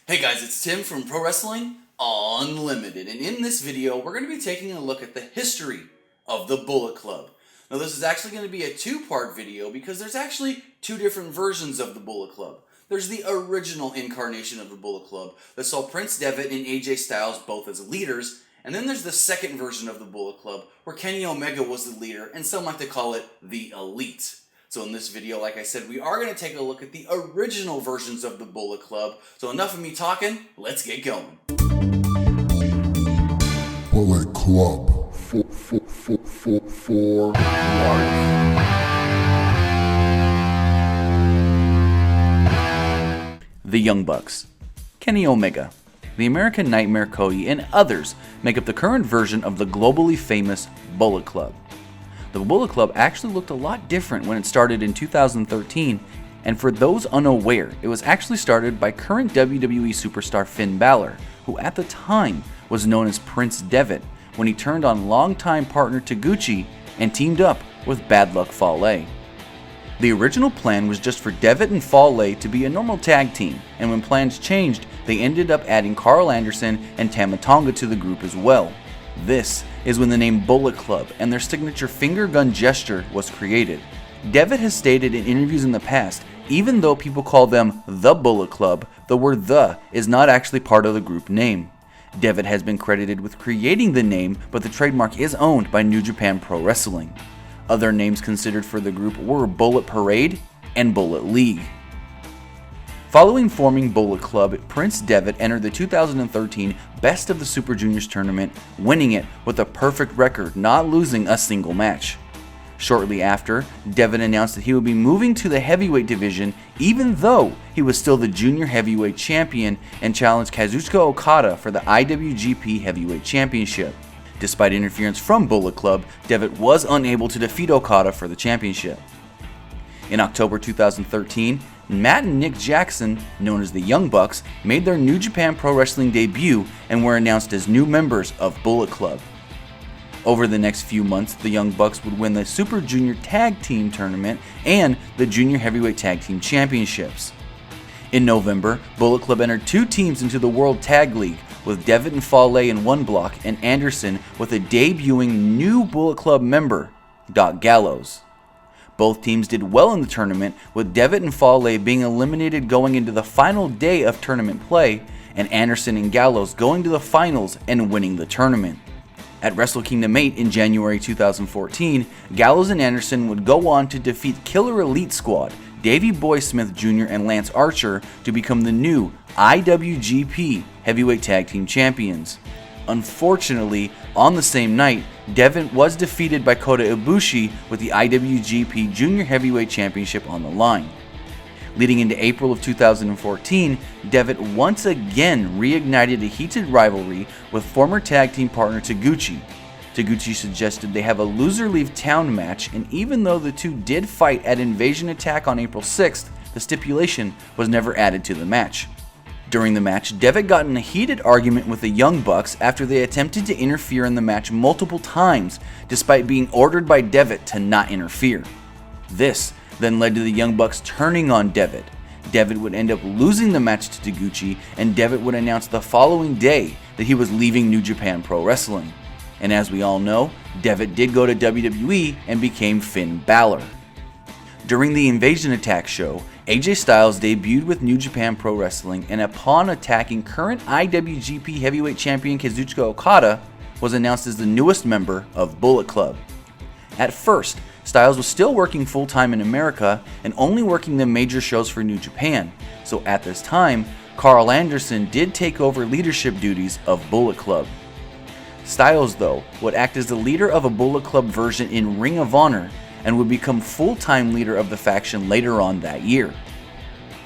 Hey guys, it's Tim from Pro Wrestling Unlimited, and in this video we're going to be taking a look at the history of the Bullet Club. Now this is actually going to be a two-part video because there's actually two different versions of the Bullet Club. There's the original incarnation of the Bullet Club that saw Prince Devitt and AJ Styles both as leaders, and then there's the second version of the Bullet Club where Kenny Omega was the leader, and some like to call it the Elite. So in this video, like I said, we are going to take a look at the original versions of the Bullet Club. So enough of me talking, let's get going. Bullet Club for life. The Young Bucks, Kenny Omega, the American Nightmare Cody, and others make up the current version of the globally famous Bullet Club. The Bullet Club actually looked a lot different when it started in 2013, and for those unaware, it was actually started by current WWE superstar Finn Balor, who at the time was known as Prince Devitt, when he turned on longtime partner Taguchi and teamed up with Bad Luck Fale. The original plan was just for Devitt and Fale to be a normal tag team, and when plans changed, they ended up adding Carl Anderson and Tama Tonga to the group as well. This is when the name Bullet Club and their signature finger gun gesture was created. Devitt has stated in interviews in the past, even though people call them the Bullet Club, the word "the" is not actually part of the group name. Devitt has been credited with creating the name, but the trademark is owned by New Japan Pro Wrestling. Other names considered for the group were Bullet Parade and Bullet League. Following forming Bullet Club, Prince Devitt entered the 2013 Best of the Super Juniors tournament, winning it with a perfect record, not losing a single match. Shortly after, Devitt announced that he would be moving to the heavyweight division, even though he was still the junior heavyweight champion, and challenged Kazuchika Okada for the IWGP Heavyweight Championship. Despite interference from Bullet Club, Devitt was unable to defeat Okada for the championship. In October 2013, Matt and Nick Jackson, known as the Young Bucks, made their New Japan Pro Wrestling debut and were announced as new members of Bullet Club. Over the next few months, the Young Bucks would win the Super Junior Tag Team Tournament and the Junior Heavyweight Tag Team Championships. In November, Bullet Club entered two teams into the World Tag League, with Devitt and Fale in one block and Anderson with a debuting new Bullet Club member, Doc Gallows. Both teams did well in the tournament, with Devitt and Fale being eliminated going into the final day of tournament play, and Anderson and Gallows going to the finals and winning the tournament. At Wrestle Kingdom 8 in January 2014, Gallows and Anderson would go on to defeat Killer Elite Squad, Davey Boy Smith Jr. and Lance Archer, to become the new IWGP Heavyweight Tag Team Champions. Unfortunately, on the same night, Devitt was defeated by Kota Ibushi with the IWGP Junior Heavyweight Championship on the line. Leading into April of 2014, Devitt once again reignited a heated rivalry with former tag team partner Taguchi. Taguchi suggested they have a loser leave town match, and even though the two did fight at Invasion Attack on April 6th, the stipulation was never added to the match. During the match, Devitt got in a heated argument with the Young Bucks after they attempted to interfere in the match multiple times, despite being ordered by Devitt to not interfere. This then led to the Young Bucks turning on Devitt. Devitt would end up losing the match to Taguchi, and Devitt would announce the following day that he was leaving New Japan Pro Wrestling. And as we all know, Devitt did go to WWE and became Finn Balor. During the Invasion Attack show, AJ Styles debuted with New Japan Pro Wrestling, and upon attacking current IWGP Heavyweight Champion Kazuchika Okada, was announced as the newest member of Bullet Club. At first, Styles was still working full-time in America and only working the major shows for New Japan, so at this time, Carl Anderson did take over leadership duties of Bullet Club. Styles, though, would act as the leader of a Bullet Club version in Ring of Honor, and would become full-time leader of the faction later on that year.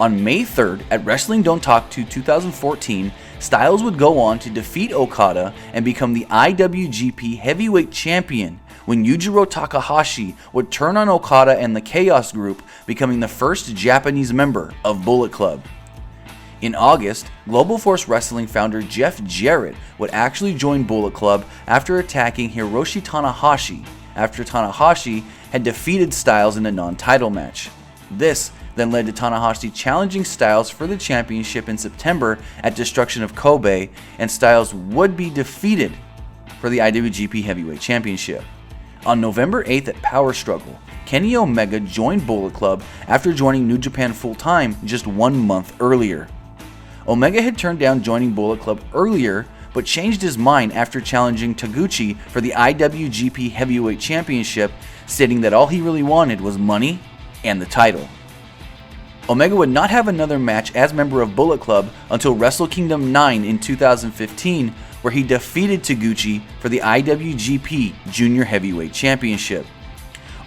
On May 3rd, at Wrestling Don't Talk To 2014, Styles would go on to defeat Okada and become the IWGP Heavyweight Champion, when Yujiro Takahashi would turn on Okada and the Chaos Group, becoming the first Japanese member of Bullet Club. In August, Global Force Wrestling founder Jeff Jarrett would actually join Bullet Club after attacking Hiroshi Tanahashi, after Tanahashi had defeated Styles in a non-title match. This then led to Tanahashi challenging Styles for the championship in September at Destruction of Kobe, and Styles would be defeated for the IWGP Heavyweight Championship. On November 8th at Power Struggle, Kenny Omega joined Bullet Club after joining New Japan full-time just 1 month earlier. Omega had turned down joining Bullet Club earlier, but changed his mind after challenging Taguchi for the IWGP Heavyweight Championship, stating that all he really wanted was money and the title. Omega would not have another match as member of Bullet Club until Wrestle Kingdom 9 in 2015, where he defeated Taguchi for the IWGP Junior Heavyweight Championship.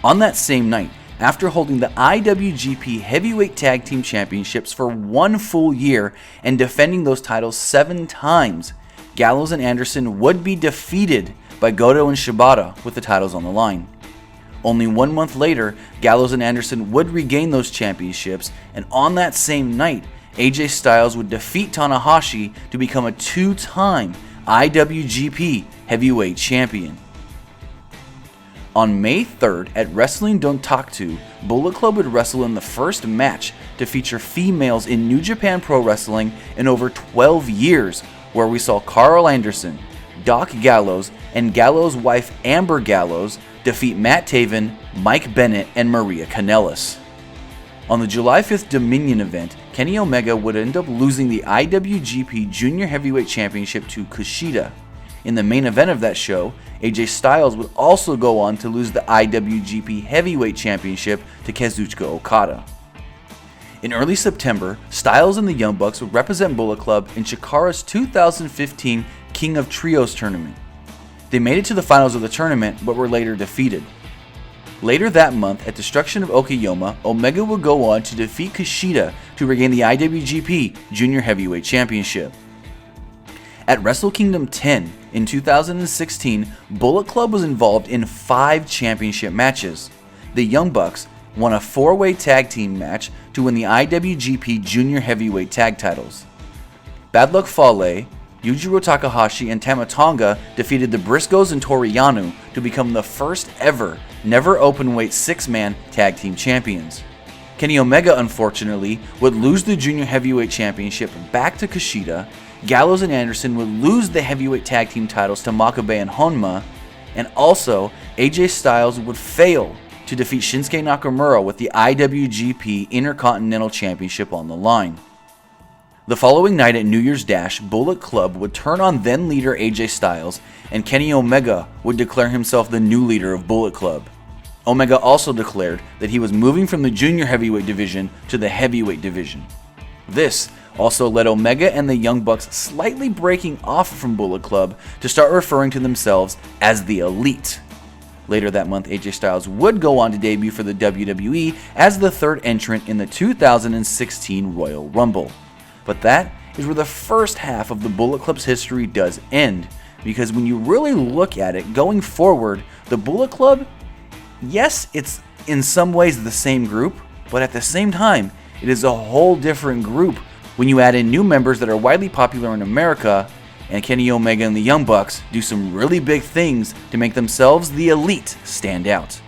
On that same night, after holding the IWGP Heavyweight Tag Team Championships for 1 full year and defending those titles 7 times, Gallows and Anderson would be defeated by Goto and Shibata with the titles on the line. Only 1 month later, Gallows and Anderson would regain those championships, and on that same night, AJ Styles would defeat Tanahashi to become a 2-time IWGP Heavyweight Champion. On May 3rd at Wrestling Dontaku, Bullet Club would wrestle in the first match to feature females in New Japan Pro Wrestling in over 12 years, where we saw Carl Anderson, Doc Gallows, and Gallows' wife Amber Gallows defeat Matt Taven, Mike Bennett, and Maria Kanellis. On the July 5th Dominion event, Kenny Omega would end up losing the IWGP Junior Heavyweight Championship to Kushida. In the main event of that show, AJ Styles would also go on to lose the IWGP Heavyweight Championship to Kazuchika Okada. In early September, Styles and the Young Bucks would represent Bullet Club in Chikara's 2015 King of Trios tournament. They made it to the finals of the tournament, but were later defeated. Later that month, at Destruction of Okayama, Omega would go on to defeat Kushida to regain the IWGP Junior Heavyweight Championship. At Wrestle Kingdom 10 in 2016, Bullet Club was involved in 5 championship matches. The Young Bucks won a 4-way tag team match to win the IWGP Junior Heavyweight Tag titles. Bad Luck Fale, Yujiro Takahashi, and Tama Tonga defeated the Briscoes and Toru Yano to become the first ever never openweight 6-man tag team champions. Kenny Omega, unfortunately, would lose the Junior Heavyweight Championship back to Kushida. Gallows and Anderson would lose the heavyweight tag team titles to Makabe and Honma, and also AJ Styles would fail to defeat Shinsuke Nakamura with the IWGP Intercontinental Championship on the line. The following night at New Year's Dash, Bullet Club would turn on then leader AJ Styles, and Kenny Omega would declare himself the new leader of Bullet Club. Omega also declared that he was moving from the junior heavyweight division to the heavyweight division. This also led Omega and the Young Bucks slightly breaking off from Bullet Club to start referring to themselves as the Elite. Later that month, AJ Styles would go on to debut for the WWE as the 3rd entrant in the 2016 Royal Rumble. But that is where the first half of the Bullet Club's history does end, because when you really look at it going forward, the Bullet Club, yes, it's in some ways the same group, but at the same time, it is a whole different group when you add in new members that are widely popular in America, and Kenny Omega and the Young Bucks do some really big things to make themselves the Elite stand out.